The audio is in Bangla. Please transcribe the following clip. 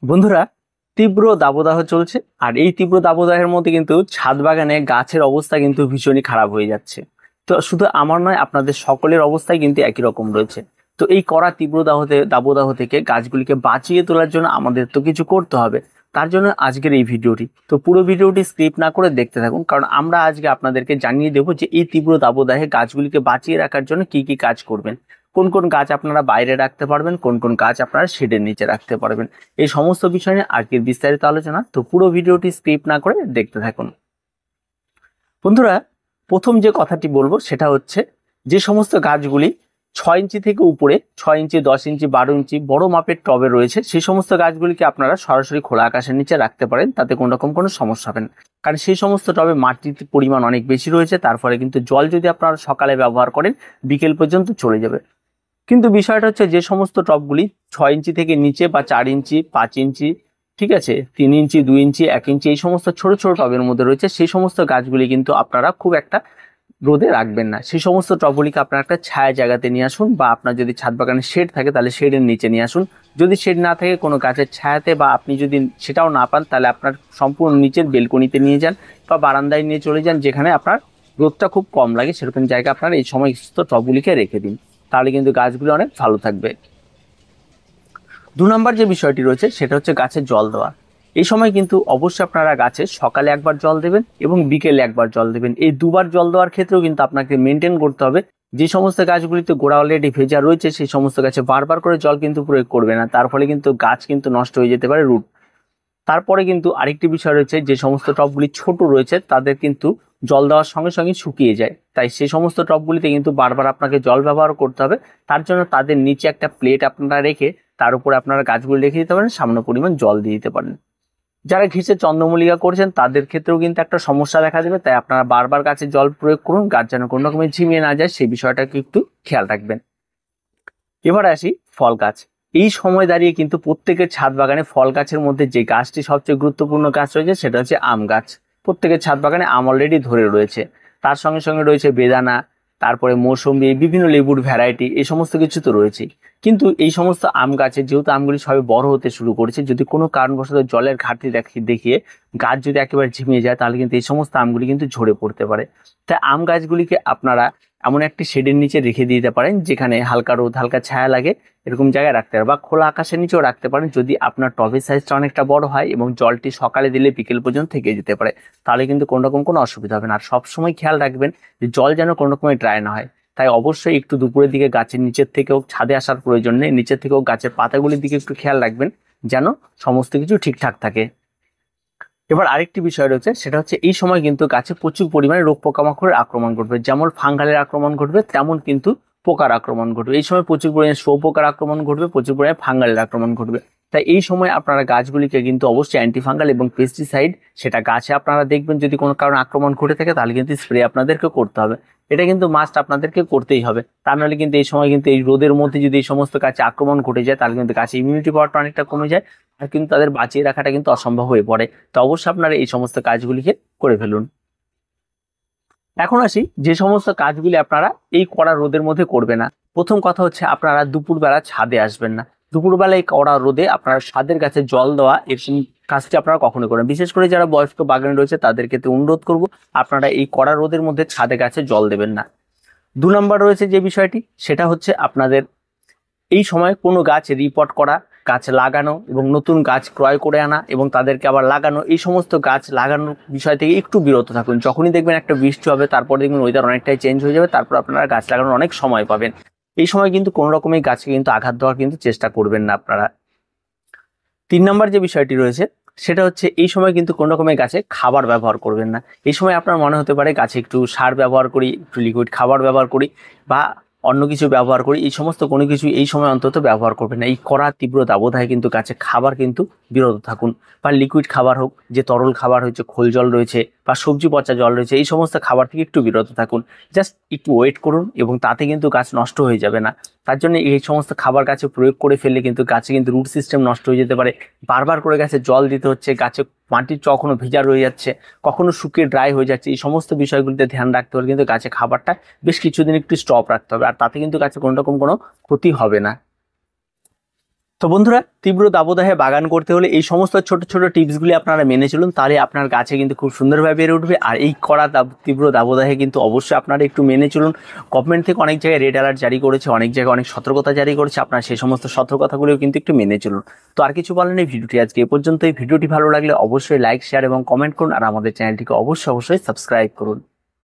বন্ধুরা, তীব্র দাবদাহ চলছে। আর এই তীব্র দাবদাহের মধ্যে কিন্তু ছাদ বাগানে গাছের অবস্থা কিন্তু ভীষণই খারাপ হয়ে যাচ্ছে। তো শুধু আমার নয়, আপনাদের সকলের অবস্থাই কিন্তু একই রকম রয়েছে। তো এই কড়া তীব্র দাবদাহ থেকে গাছগুলিকে বাঁচিয়ে তোলার জন্য আমাদের তো কিছু করতে হবে। তার জন্য আজকের এই ভিডিওটি, তো পুরো ভিডিওটি স্কিপ না করে দেখতে থাকুন, কারণ আমরা আজকে আপনাদেরকে জানিয়ে দেবো যে এই তীব্র দাবদাহে গাছগুলিকে বাঁচিয়ে রাখার জন্য কি কি কাজ করবেন, কোন কোন গাছ আপনারা বাইরে রাখতে পারবেন, কোন কোন গাছ আপনারা শেডের নিচে রাখতে পারবেন। এই সমস্ত বিষয় নিয়ে আজকের বিস্তারিত আলোচনা, তো পুরো ভিডিওটি স্কিপ না করে দেখতে থাকুন। বন্ধুরা, প্রথম যে কথাটি বলবো সেটা হচ্ছে, যে সমস্ত গাছগুলি 6 ইঞ্চি থেকে উপরে, 6 ইঞ্চি, 10 ইঞ্চি, 12 ইঞ্চি বড় মাপের টবে রয়েছে, সেই সমস্ত গাছগুলিকে আপনারা সরাসরি খোলা আকাশের নিচে রাখতে পারেন, তাতে কোনো রকম কোনো সমস্যা হবে না। কারণ সেই সমস্ত টবে মাটির পরিমাণ অনেক বেশি রয়েছে, তার ফলে কিন্তু জল যদি আপনারা সকালে ব্যবহার করেন বিকেল পর্যন্ত চলে যাবে। কিন্তু বিষয়টা হচ্ছে, যে সমস্ত টবগুলি 6 ইঞ্চি থেকে নিচে বা 4 ইঞ্চি, 5 ইঞ্চি, ঠিক আছে, 3 ইঞ্চি, 2 ইঞ্চি, 1 ইঞ্চি, এই সমস্ত ছোট ছোট টবের মধ্যে রয়েছে, সেই সমস্ত গাছগুলি কিন্তু আপনারা খুব একটা রোদে রাখবেন না। সেই সমস্ত টবগুলিকে আপনারা একটা ছায়া জায়গাতে নিয়ে আসুন, বা আপনার যদি ছাদ বাগানে শেড থাকে তাহলে শেডের নিচে নিয়ে আসুন। যদি শেড না থাকে কোনো গাছের ছায়াতে, বা আপনি যদি সেটাও না পান, তাহলে আপনার সম্পূর্ণ নিচের বেলকনিতে নিয়ে যান বা বারান্দায় নিয়ে চলে যান, যেখানে আপনার রোদটা খুব কম লাগে, সেরকম জায়গা আপনারা এই সমস্ত টবগুলিকে রেখে দিন। তাহলে কিন্তু গাছগুলো অনেক ভালো থাকবে। 2 নম্বর যে বিষয়টি রয়েছে সেটা হচ্ছে গাছের জল দেওয়া। এই সময় কিন্তু অবশ্যই আপনারা গাছে সকালে একবার জল দেবেন এবং বিকেলে একবার জল দেবেন। এই দুবার জল দেওয়ার ক্ষেত্রেও কিন্তু আপনাকে মেনটেন করতে হবে। যে সমস্ত গাছগুলিতে গোড়া অলরেডি ভেজা রয়েছে সেই সমস্ত গাছে বারবার করে জল কিন্তু প্রয়োগ করবে না, তার ফলে কিন্তু গাছ কিন্তু নষ্ট হয়ে যেতে পারে, রুট। তারপরে কিন্তু আরেকটি বিষয় রয়েছে, যে সমস্ত টবগুলি ছোট রয়েছে তাদের কিন্তু জল দেওয়ার সঙ্গে সঙ্গে শুকিয়ে যায়, তাই সেই সমস্ত টবগুলিতে কিন্তু বারবার আপনাকে জল ব্যবহার করতে হবে। তার জন্য তাদের নিচে একটা প্লেট আপনারা রেখে তার উপরে আপনারা গাছগুলি রেখে দিতে পারেন, সামান্য পরিমাণ জল দিয়ে দিতে পারেন। যারা ঘিসে চন্দ্রমল্লিকা করছেন তাদের ক্ষেত্রেও কিন্তু একটা সমস্যা দেখা দেবে, তাই আপনারা বারবার গাছে জল প্রয়োগ করুন, গাছ যেন কোনো রকমের ঝিমিয়ে না যায় সেই বিষয়টাকে একটু খেয়াল রাখবেন। এবার আসি ফল গাছ। এই সময় দাঁড়িয়ে কিন্তু প্রত্যেকের ছাদ বাগানে ফল গাছের মধ্যে যে গাছটি সবচেয়ে গুরুত্বপূর্ণ গাছ রয়েছে সেটা হচ্ছে আম গাছ। প্রত্যেকের ছাদ বাগানে আম অলরেডি ধরে রয়েছে, তার সঙ্গে সঙ্গে রয়েছে বেদানা, তারপরে মৌসুমী, বিভিন্ন লেবুর ভ্যারাইটি, এই সমস্ত কিছু তো রয়েছে। কিন্তু এই সমস্ত আম গাছে যেহেতু আমগুলি সবে বড় হতে শুরু করেছে, যদি কোনো কারণবশত জলের ঘাটতি দেখিয়ে গাছ যদি একেবারে ঝিমিয়ে যায়, তাহলে কিন্তু এই সমস্ত আমগুলি কিন্তু ঝরে পড়তে পারে। তাই আম গাছগুলিকে আপনারা এমন একটি শেডের নিচে রেখে দিতে পারেন, যেখানে হালকা রোদ হালকা ছায়া লাগে, এরকম জায়গায় রাখতে পারেন, বা খোলা আকাশের নিচেও রাখতে পারেন যদি আপনার টবের সাইজটা অনেকটা বড় হয় এবং জলটি সকালে দিলে বিকেল পর্যন্ত থেকে যেতে পারে, তাহলে কিন্তু কোনো রকম কোনো অসুবিধা হবে না। আর সবসময় খেয়াল রাখবেন যে জল যেন কোনো রকমের ড্রাই না হয়, তাই অবশ্যই একটু দুপুরের দিকে গাছের নিচের থেকেও ছাদে আসার প্রয়োজন নেই, নিচের থেকেও গাছের পাতাগুলির দিকে একটু খেয়াল রাখবেন যেন সমস্ত কিছু ঠিকঠাক থাকে। এবার আরেকটি বিষয় রয়েছে, সেটা হচ্ছে এই সময় কিন্তু গাছে প্রচুর পরিমাণে রোগ পোকামাকড়ের আক্রমণ ঘটবে। যেমন ফাঙ্গালের আক্রমণ ঘটবে, তেমন কিন্তু পোকার আক্রমণ ঘটবে। এই সময় প্রচুর পরিমাণে শুঁয়োপোকার আক্রমণ ঘটবে, প্রচুর পরিমাণে ফাঙ্গালের আক্রমণ ঘটবে। তাই এই সময় আপনারা গাছগুলিকে কিন্তু অবশ্যই অ্যান্টিফাঙ্গাল এবং পেস্টিসাইড, সেটা গাছে আপনারা দেখবেন যদি কোনো কারণে আক্রমণ ঘটে থাকে তাহলে কিন্তু স্প্রে আপনাদেরকে করতে হবে। এটা কিন্তু মাস্ট আপনাদেরকে করতেই হবে, তা নাহলে কিন্তু এই সময় কিন্তু এই রোদের মধ্যে যদি এই সমস্ত গাছে আক্রমণ ঘটে যায় তাহলে কিন্তু গাছে ইমিউনিটি পাওয়ারটা অনেকটা কমে যায়, আর কিন্তু তাদের বাঁচিয়ে রাখাটা কিন্তু অসম্ভব হয়ে পড়ে। তো অবশ্যই আপনারা এই সমস্ত কাজগুলিকে করে ফেলুন। এখন আসি যে সমস্ত কাজগুলি আপনারা এই কড়া রোদের মধ্যে করবে না। প্রথম কথা হচ্ছে, আপনারা দুপুরবেলা ছাদে আসবেন না। দুপুরবেলা এই কড়া রোদে আপনারা ছাদের গাছে জল দেওয়া এরকম কাজটি আপনারা কখনো করেন, বিশেষ করে যারা বয়স্ক বাগানে রয়েছে তাদের ক্ষেত্রে অনুরোধ করব, আপনারা এই কড়া রোদের মধ্যে ছাদে গাছে জল দেবেন না। 2 নম্বর রয়েছে যে বিষয়টি, সেটা হচ্ছে আপনাদের এই সময় কোনো গাছ রিপোর্ট করা, গাছ লাগানো এবং নতুন গাছ ক্রয় করে আনা এবং তাদেরকে আবার লাগানো, এই সমস্ত গাছ লাগানোর বিষয় থেকে একটু বিরত থাকুন। যখনই দেখবেন একটা বৃষ্টি হবে, তারপর দেখবেন ওয়েদার অনেকটাই চেঞ্জ হয়ে যাবে, তারপর আপনারা গাছ লাগানোর অনেক সময় পাবেন। এই সময় কিন্তু কোনো রকমের গাছকে কিন্তু আঘাত দেওয়ার কিন্তু চেষ্টা করবেন না আপনারা। 3 নম্বর যে বিষয়টি রয়েছে সেটা হচ্ছে, এই সময় কিন্তু কোনো রকমের গাছে খাবার ব্যবহার করবেন না। এই সময় আপনার মনে হতে পারে গাছে একটু সার ব্যবহার করি, একটু লিকুইড খাবার ব্যবহার করি, বা অন্য কিছু ব্যবহার করি, এই সমস্ত কোনো কিছু এই সময় অন্তত ব্যবহার করবেন না। এই কড়া তীব্র দাবদাহে কিন্তু গাছে খাবার কিন্তু বিরত থাকুন, বা লিকুইড খাবার হোক, যে তরল খাবার হচ্ছে, খোল জল রয়েছে বা সবজি পচা জল রয়েছে, এই সমস্ত খাবার থেকে একটু বিরত থাকুন। জাস্ট একটু ওয়েট করুন এবং তাতে কিন্তু গাছ নষ্ট হয়ে যাবে না। তার জন্য এই সমস্ত খাবার গাছে প্রয়োগ করে ফেললে কিন্তু গাছে কিন্তু রুট সিস্টেম নষ্ট হয়ে যেতে পারে। বারবার করে গাছে জল দিতে হচ্ছে, গাছে মাটির কখনো ভেজা রয়ে যাচ্ছে, কখনো শুকিয়ে ড্রাই হয়ে যাচ্ছে, এই সমস্ত বিষয়গুলিতে ধ্যান রাখতে হলে কিন্তু গাছে খাবারটা বেশ কিছুদিন একটু স্টপ রাখতে হবে, আর তাতে কিন্তু গাছে কোনো রকম কোনো ক্ষতি হবে না। তো বন্ধুরা, তীব্র দাবদাহে বাগান করতে হলে এই সমস্ত ছোট ছোট টিপসগুলি আপনারা মেনে চলুন, তাহলে আপনার গাছে কিন্তু খুব সুন্দরভাবে বেড়ে উঠবে। আর এই তীব্র দাবদাহে কিন্তু অবশ্যই আপনারা একটু মেনে চলুন। গভর্নমেন্ট থেকে অনেক জায়গায় রেড অ্যালার্ট জারি করেছে, অনেক জায়গায় অনেক সতর্কতা জারি করেছে, আপনারা সেই সমস্ত সতর্কতাগুলিও কিন্তু একটু মেনে চলুন। তো আর কিছু বলেন এই ভিডিওটি আজকে এ পর্যন্ত। এই ভিডিওটি ভালো লাগলে অবশ্যই লাইক, শেয়ার এবং কমেন্ট করুন, আর আমাদের চ্যানেলটিকে অবশ্যই সাবস্ক্রাইব করুন।